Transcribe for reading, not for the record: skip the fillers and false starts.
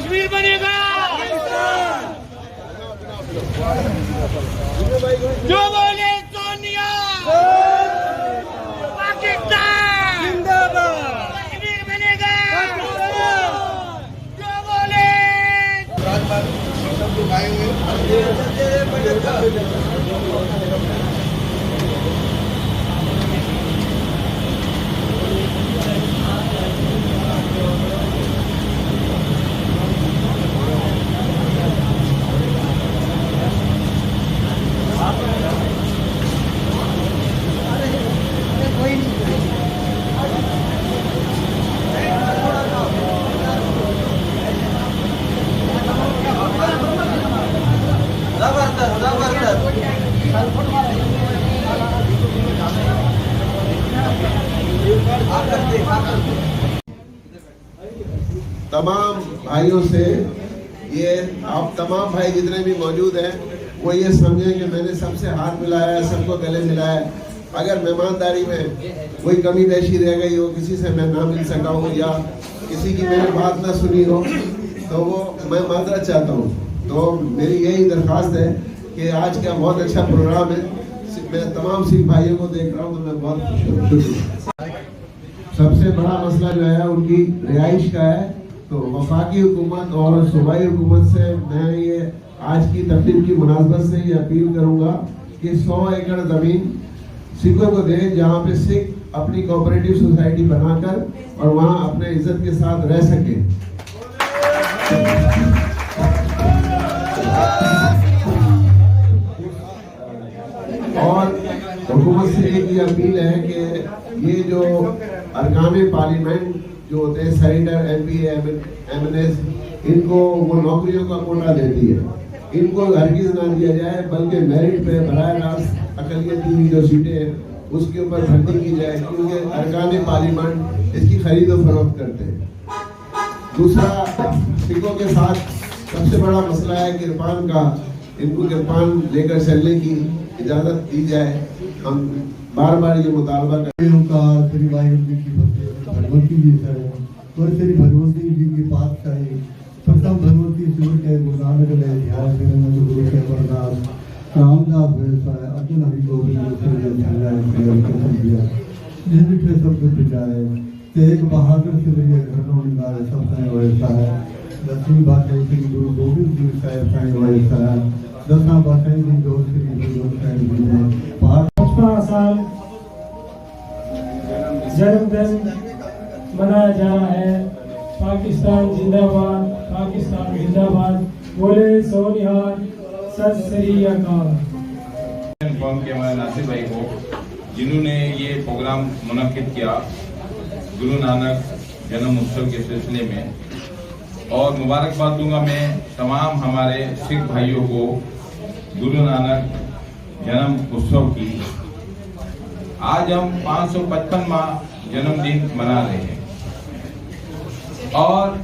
कश्मीर बनेगा। जो बोले सोनिया पाकिस्तान जिंदाबाद, कश्मीर बनेगा। जो बोले तमाम भाइयों से ये आप तमाम भाई जितने भी मौजूद हैं वो ये समझें कि मैंने सबसे हाथ मिलाया, सबको गले मिलाया। अगर मेहमानदारी में कोई कमी पेशी रह गई हो, किसी से मैं ना मिल सका हूँ या किसी की मैंने बात ना सुनी हो तो वो मैं माजरत चाहता हूँ। तो मेरी यही दरख्वास्त है कि आज का बहुत अच्छा प्रोग्राम है। मैं तमाम सिख भाइयों को देख रहा हूँ तो मैं बहुत खुश हूँ। सबसे बड़ा मसला जो है उनकी रिहाइश का है। तो वफाकी हुकूमत और सूबाई हुकूमत से मैं ये आज की तकरीब की मुनासबत से ये अपील करूंगा कि 100 एकड़ ज़मीन सिखों को दें, जहाँ पे सिख अपनी कोऑपरेटिव सोसाइटी बनाकर और वहाँ अपने इज्जत के साथ रह सके। और हुकूमत से एक ये अपील है कि ये जो अरकान पार्लियामेंट जो होते हैं सेनेटर, MP, MNS, इनको वो नौकरियों का कोटा देती है, इनको हरगिज़ ना दिया जाए, बल्कि मेरिट पे बराह रास्त अक़लियती की जो सीटें हैं उसके ऊपर भर्ती की जाए, क्योंकि अरकान पार्लियामेंट इसकी खरीद और फरोख्त करते हैं। दूसरा, सिखों के साथ सबसे बड़ा मसला है किरपान का। इनको किरपान लेकर चलने की इजाज़त दी जाए। हम बार बार ये मुतालबा भगवती जी से और श्री भगवती जी की पातशाही प्रथम भगवती शिव के गुरुनानक ने ध्यान गुरु के प्रदास रामदास व्यवसाय अर्जुन हरि गोविंद जिनके सब कुछ जाए तेग बहादुर से लिए घरों निकाले सब कहीं वैसा है। 10वीं बातें श्री गुरु गोविंद जी साहब कहीं वैसा है। 10वां बातें भी दो श्री गुरु साहब जी ने 55 साल जन्मदिन मनाया जा रहा है। पाकिस्तान जिंदाबाद, पाकिस्तान जिंदाबाद, बोले सोनिहार, सत श्री अकाल। के हमारे नासिर भाई को जिन्होंने ये प्रोग्राम मुनक्किद किया गुरु नानक जन्म उत्सव के सिलसिले में, और मुबारकबाद दूंगा मैं तमाम हमारे सिख भाइयों को गुरु नानक जन्म उत्सव की। आज हम 555वां जन्मदिन मना रहे हैं और